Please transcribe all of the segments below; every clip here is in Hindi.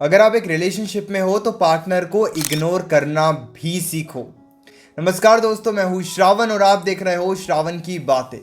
अगर आप एक रिलेशनशिप में हो तो पार्टनर को इग्नोर करना भी सीखो। नमस्कार दोस्तों, मैं हूं श्रावण और आप देख रहे हो श्रावण की बातें।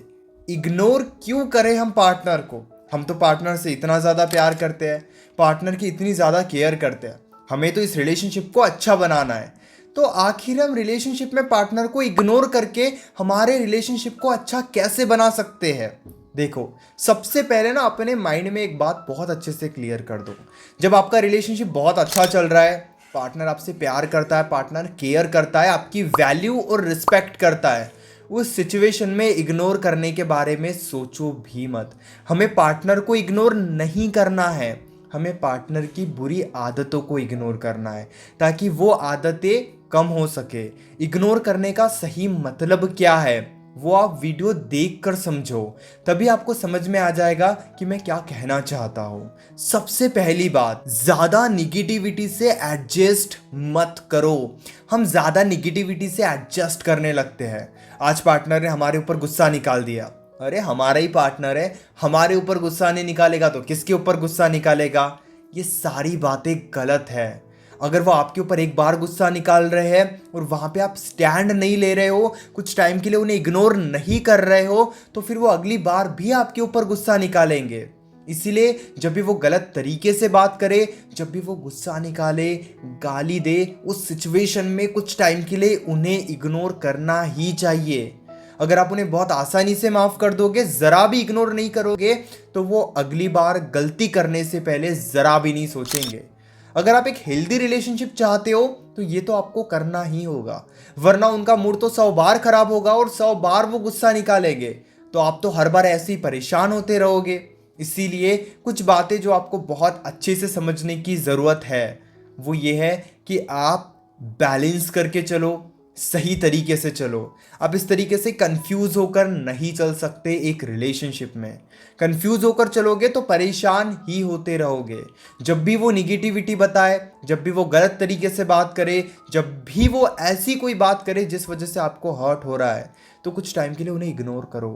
इग्नोर क्यों करें हम पार्टनर को? हम तो पार्टनर से इतना ज़्यादा प्यार करते हैं, पार्टनर की इतनी ज़्यादा केयर करते हैं। हमें तो इस रिलेशनशिप को अच्छा बनाना है। तो आखिर हम रिलेशनशिप में पार्टनर को इग्नोर करके हमारे रिलेशनशिप को अच्छा कैसे बना सकते हैं? देखो, सबसे पहले ना अपने माइंड में एक बात बहुत अच्छे से क्लियर कर दो। जब आपका रिलेशनशिप बहुत अच्छा चल रहा है, पार्टनर आपसे प्यार करता है, पार्टनर केयर करता है, आपकी वैल्यू और रिस्पेक्ट करता है, उस सिचुएशन में इग्नोर करने के बारे में सोचो भी मत। हमें पार्टनर को इग्नोर नहीं करना है, हमें पार्टनर की बुरी आदतों को इग्नोर करना है ताकि वो आदतें कम हो सके। इग्नोर करने का सही मतलब क्या है वो आप वीडियो देखकर समझो, तभी आपको समझ में आ जाएगा कि मैं क्या कहना चाहता हूं। सबसे पहली बात, ज्यादा निगेटिविटी से एडजस्ट मत करो। हम ज्यादा निगेटिविटी से एडजस्ट करने लगते हैं। आज पार्टनर ने हमारे ऊपर गुस्सा निकाल दिया, अरे हमारा ही पार्टनर है, हमारे ऊपर गुस्सा नहीं निकालेगा तो किसके ऊपर गुस्सा निकालेगा? ये सारी बातें गलत है। अगर वो आपके ऊपर एक बार गुस्सा निकाल रहे हैं और वहां पे आप स्टैंड नहीं ले रहे हो, कुछ टाइम के लिए उन्हें इग्नोर नहीं कर रहे हो, तो फिर वो अगली बार भी आपके ऊपर गुस्सा निकालेंगे। इसीलिए जब भी वो गलत तरीके से बात करे, जब भी वो गुस्सा निकाले, गाली दे, उस सिचुएशन में कुछ टाइम के लिए उन्हें इग्नोर करना ही चाहिए। अगर आप उन्हें बहुत आसानी से माफ कर दोगे, जरा भी इग्नोर नहीं करोगे, तो वो अगली बार गलती करने से पहले जरा भी नहीं सोचेंगे। अगर आप एक हेल्दी रिलेशनशिप चाहते हो तो ये तो आपको करना ही होगा, वरना उनका मूड तो 100 बार खराब होगा और 100 बार वो गुस्सा निकालेंगे, तो आप तो हर बार ऐसे ही परेशान होते रहोगे। इसीलिए कुछ बातें जो आपको बहुत अच्छे से समझने की ज़रूरत है वो ये है कि आप बैलेंस करके चलो, सही तरीके से चलो। आप इस तरीके से कंफ्यूज होकर नहीं चल सकते। एक रिलेशनशिप में कंफ्यूज होकर चलोगे तो परेशान ही होते रहोगे। जब भी वो निगेटिविटी बताए, जब भी वो गलत तरीके से बात करे, जब भी वो ऐसी कोई बात करे जिस वजह से आपको हर्ट हो रहा है, तो कुछ टाइम के लिए उन्हें इग्नोर करो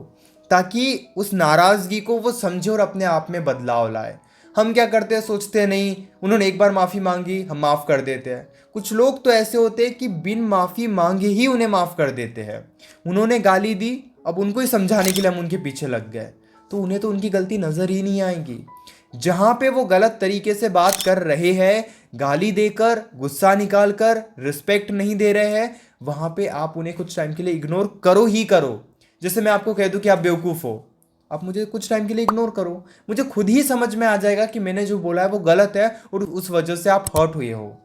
ताकि उस नाराज़गी को वो समझे और अपने आप में बदलाव लाए। हम क्या करते हैं, सोचते हैं नहीं, उन्होंने एक बार माफ़ी मांगी, हम माफ़ कर देते हैं। कुछ लोग तो ऐसे होते हैं कि बिन माफ़ी मांगे ही उन्हें माफ़ कर देते हैं। उन्होंने गाली दी, अब उनको ही समझाने के लिए हम उनके पीछे लग गए, तो उन्हें तो उनकी गलती नज़र ही नहीं आएगी। जहाँ पे वो गलत तरीके से बात कर रहे हैं, गाली देकर, गुस्सा निकाल कर, रिस्पेक्ट नहीं दे रहे हैं, वहाँ पे आप उन्हें कुछ टाइम के लिए इग्नोर करो ही करो। जैसे मैं आपको कह दूं कि आप बेवकूफ़ हो, आप मुझे कुछ टाइम के लिए इग्नोर करो, मुझे खुद ही समझ में आ जाएगा कि मैंने जो बोला है वो गलत है और उस वजह से आप हर्ट हुए हो।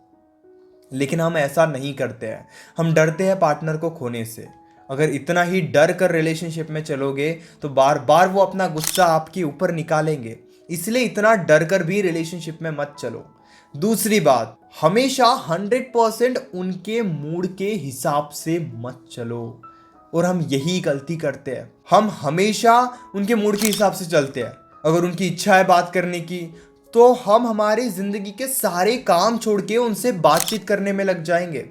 लेकिन हम ऐसा नहीं करते हैं, हम डरते हैं पार्टनर को खोने से। अगर इतना ही डर कर रिलेशनशिप में चलोगे तो बार बार वो अपना गुस्सा आपके ऊपर निकालेंगे। इसलिए इतना डर कर भी रिलेशनशिप में मत चलो। दूसरी बात, हमेशा 100% उनके मूड के हिसाब से मत चलो। और हम यही गलती करते हैं, हम हमेशा उनके मूड के हिसाब से चलते हैं। अगर उनकी इच्छा है बात करने की तो हम हमारी जिंदगी के सारे काम छोड़ के उनसे बातचीत करने में लग जाएंगे,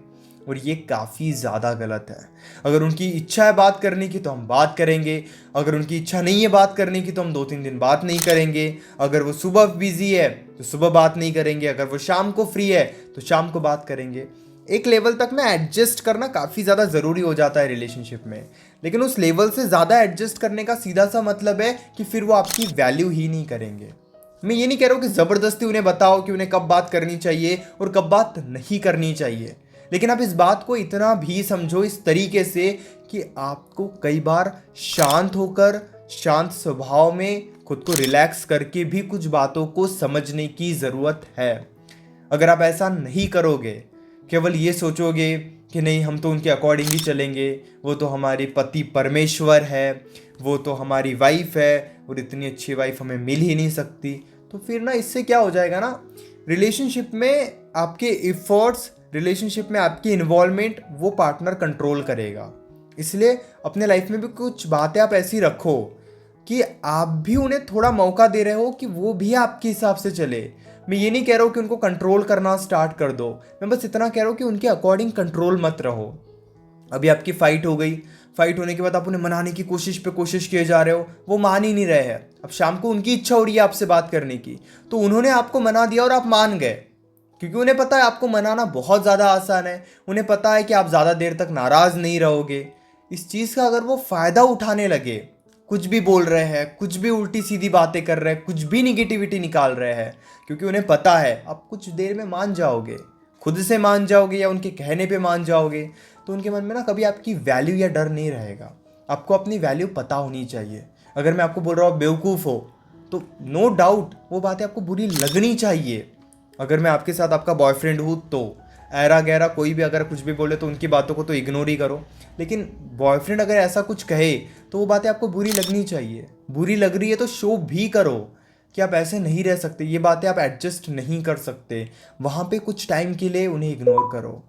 और ये काफ़ी ज़्यादा गलत है। अगर उनकी इच्छा है बात करने की तो हम बात करेंगे, अगर उनकी इच्छा नहीं है बात करने की तो हम 2-3 दिन बात नहीं करेंगे। अगर वो सुबह बिजी है तो सुबह बात नहीं करेंगे, अगर वो शाम को फ्री है तो शाम को बात करेंगे। एक लेवल तक में एडजस्ट करना काफ़ी ज़्यादा ज़रूरी हो जाता है रिलेशनशिप में, लेकिन उस लेवल से ज़्यादा एडजस्ट करने का सीधा सा मतलब है कि फिर वो आपकी वैल्यू ही नहीं करेंगे। मैं ये नहीं कह रहा हूँ कि ज़बरदस्ती उन्हें बताओ कि उन्हें कब बात करनी चाहिए और कब बात नहीं करनी चाहिए, लेकिन आप इस बात को इतना भी समझो इस तरीके से कि आपको कई बार शांत होकर, शांत स्वभाव में खुद को रिलैक्स करके भी कुछ बातों को समझने की ज़रूरत है। अगर आप ऐसा नहीं करोगे, केवल ये सोचोगे कि नहीं हम तो उनके अकॉर्डिंग ही चलेंगे, वो तो हमारे पति परमेश्वर है, वो तो हमारी वाइफ है और इतनी अच्छी वाइफ हमें मिल ही नहीं सकती, तो फिर ना इससे क्या हो जाएगा ना, रिलेशनशिप में आपके इफ़र्ट्स, रिलेशनशिप में आपकी इन्वॉल्वमेंट वो पार्टनर कंट्रोल करेगा। इसलिए अपने लाइफ में भी कुछ बातें आप ऐसी रखो कि आप भी उन्हें थोड़ा मौका दे रहे हो कि वो भी आपके हिसाब से चले। मैं ये नहीं कह रहा हूँ कि उनको कंट्रोल करना स्टार्ट कर दो, मैं बस इतना कह रहा हूँ कि उनके अकॉर्डिंग कंट्रोल मत रहो। अभी आपकी फाइट हो गई, फाइट होने के बाद आप उन्हें मनाने की कोशिश किए जा रहे हो, वो मान ही नहीं रहे हैं। अब शाम को उनकी इच्छा हो रही है आपसे बात करने की, तो उन्होंने आपको मना दिया और आप मान गए, क्योंकि उन्हें पता है आपको मनाना बहुत ज़्यादा आसान है, उन्हें पता है कि आप ज़्यादा देर तक नाराज़ नहीं रहोगे। इस चीज़ का अगर वो फ़ायदा उठाने लगे, कुछ भी बोल रहे हैं, कुछ भी उल्टी सीधी बातें कर रहे हैं, कुछ भी निगेटिविटी निकाल रहे हैं, क्योंकि उन्हें पता है आप कुछ देर में मान जाओगे, खुद से मान जाओगे या उनके कहने पे मान जाओगे, तो उनके मन में ना कभी आपकी वैल्यू या डर नहीं रहेगा। आपको अपनी वैल्यू पता होनी चाहिए। अगर मैं आपको बोल रहा हूँ बेवकूफ़ हो, तो नो डाउट वो बातें आपको बुरी लगनी चाहिए। अगर मैं आपके साथ आपका बॉयफ्रेंड हूँ तो ऐरा गैरा कोई भी अगर कुछ भी बोले तो उनकी बातों को तो इग्नोर ही करो, लेकिन बॉयफ्रेंड अगर ऐसा कुछ कहे तो वो बातें आपको बुरी लगनी चाहिए। बुरी लग रही है तो शो भी करो कि आप ऐसे नहीं रह सकते, ये बातें आप एडजस्ट नहीं कर सकते। वहाँ पे कुछ टाइम के लिए उन्हें इग्नोर करो,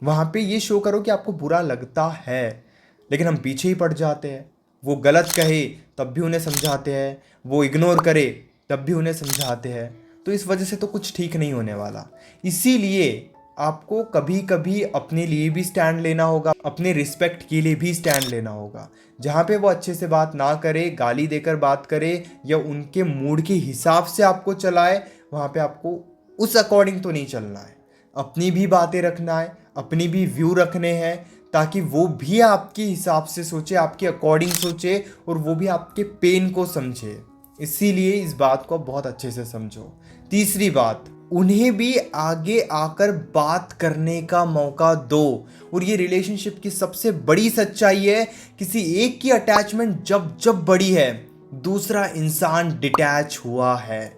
वहाँ पे ये शो करो कि आपको बुरा लगता है, लेकिन हम पीछे ही पड़ जाते हैं। वो गलत कहे तब भी उन्हें समझाते हैं, वो इग्नोर करे तब भी उन्हें समझाते हैं, तो इस वजह से तो कुछ ठीक नहीं होने वाला। इसीलिए आपको कभी कभी अपने लिए भी स्टैंड लेना होगा, अपने रिस्पेक्ट के लिए भी स्टैंड लेना होगा। जहाँ पे वो अच्छे से बात ना करे, गाली देकर बात करे या उनके मूड के हिसाब से आपको चलाए, वहाँ पे आपको उस अकॉर्डिंग तो नहीं चलना है। अपनी भी बातें रखना है, अपनी भी व्यू रखने हैं, ताकि वो भी आपके हिसाब से सोचे, आपके अकॉर्डिंग सोचे और वो भी आपके पेन को समझे। इसीलिए इस बात को बहुत अच्छे से समझो। तीसरी बात, उन्हें भी आगे आकर बात करने का मौका दो। और ये रिलेशनशिप की सबसे बड़ी सच्चाई है, किसी एक की अटैचमेंट जब जब बड़ी है, दूसरा इंसान डिटैच हुआ है।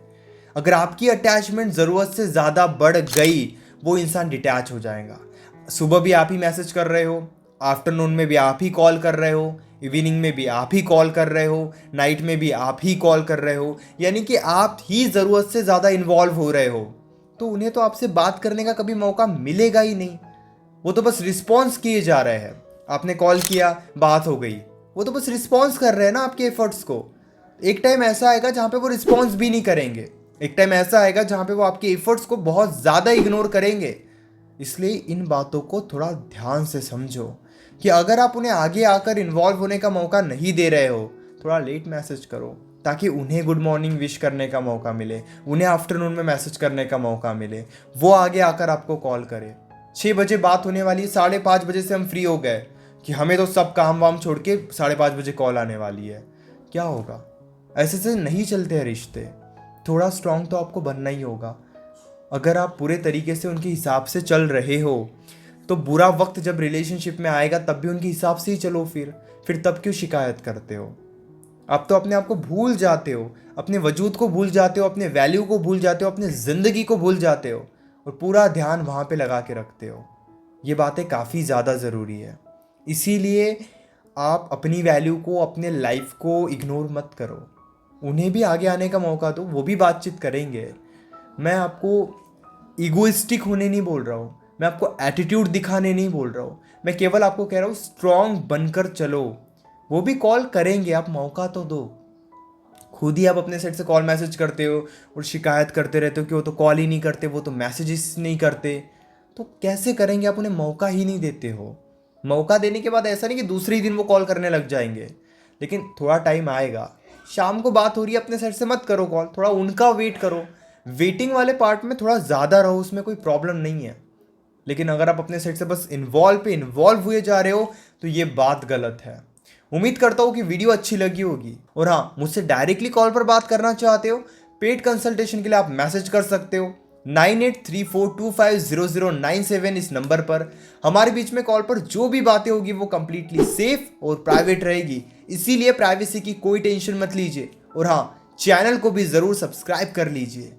अगर आपकी अटैचमेंट ज़रूरत से ज़्यादा बढ़ गई, वो इंसान डिटैच हो जाएगा। सुबह भी आप ही मैसेज कर रहे हो, आफ्टरनून में भी आप ही कॉल कर रहे हो, इवनिंग में भी आप ही कॉल कर रहे हो, नाइट में भी आप ही कॉल कर रहे हो, यानी कि आप ही ज़रूरत से ज़्यादा इन्वॉल्व हो रहे हो, तो उन्हें तो आपसे बात करने का कभी मौका मिलेगा ही नहीं। वो तो बस रिस्पॉन्स किए जा रहे हैं। आपने कॉल किया, बात हो गई, वो तो बस रिस्पॉन्स कर रहे हैं ना आपके एफर्ट्स को। एक टाइम ऐसा आएगा जहाँ पे वो रिस्पॉन्स भी नहीं करेंगे, एक टाइम ऐसा आएगा जहाँ पे वो आपके एफर्ट्स को बहुत ज़्यादा इग्नोर करेंगे। इसलिए इन बातों को थोड़ा ध्यान से समझो कि अगर आप उन्हें आगे आकर इन्वॉल्व होने का मौका नहीं दे रहे हो, थोड़ा लेट मैसेज करो, ताकि उन्हें गुड मॉर्निंग विश करने का मौका मिले, उन्हें आफ्टरनून में मैसेज करने का मौका मिले, वो आगे आकर आपको कॉल करे। 6 बजे बात होने वाली, 5:30 बजे से हम फ्री हो गए कि हमें तो सब काम वाम छोड़ के 5:30 बजे कॉल आने वाली है, क्या होगा? ऐसे से नहीं चलते हैं रिश्ते। थोड़ा स्ट्रांग तो आपको बनना ही होगा। अगर आप पूरे तरीके से उनके हिसाब से चल रहे हो, तो बुरा वक्त जब रिलेशनशिप में आएगा तब भी उनके हिसाब से ही चलो। फिर तब क्यों शिकायत करते हो? आप तो अपने आप को भूल जाते हो, अपने वजूद को भूल जाते हो, अपने वैल्यू को भूल जाते हो, अपने ज़िंदगी को भूल जाते हो और पूरा ध्यान वहाँ पे लगा के रखते हो। ये बातें काफ़ी ज़्यादा ज़रूरी है। इसीलिए आप अपनी वैल्यू को, अपने लाइफ को इग्नोर मत करो। उन्हें भी आगे आने का मौका दो, वो भी बातचीत करेंगे। मैं आपको ईगोइस्टिक होने नहीं बोल रहा हूँ, मैं आपको एटीट्यूड दिखाने नहीं बोल रहा हूँ, मैं केवल आपको कह रहा हूँ स्ट्रांग बनकर चलो। वो भी कॉल करेंगे, आप मौका तो दो। खुद ही आप अपने साइड से कॉल मैसेज करते हो और शिकायत करते रहते हो कि वो तो कॉल ही नहीं करते, वो तो मैसेजेस नहीं करते, तो कैसे करेंगे? आप उन्हें मौका ही नहीं देते हो। मौका देने के बाद ऐसा नहीं कि दूसरे ही दिन वो कॉल करने लग जाएंगे, लेकिन थोड़ा टाइम आएगा। शाम को बात हो रही है, अपने साइड से मत करो कॉल, थोड़ा उनका वेट करो। वेटिंग वाले पार्ट में थोड़ा ज़्यादा रहो, उसमें कोई प्रॉब्लम नहीं है। लेकिन अगर आप अपने साइड से बस इन्वॉल्व हुए जा रहे हो, तो ये बात गलत है। उम्मीद करता हूँ कि वीडियो अच्छी लगी होगी। और हाँ, मुझसे डायरेक्टली कॉल पर बात करना चाहते हो, पेड कंसल्टेशन के लिए आप मैसेज कर सकते हो 9834250097 इस नंबर पर। हमारे बीच में कॉल पर जो भी बातें होगी वो कंप्लीटली सेफ और प्राइवेट रहेगी, इसीलिए प्राइवेसी की कोई टेंशन मत लीजिए। और हाँ, चैनल को भी ज़रूर सब्सक्राइब कर लीजिए।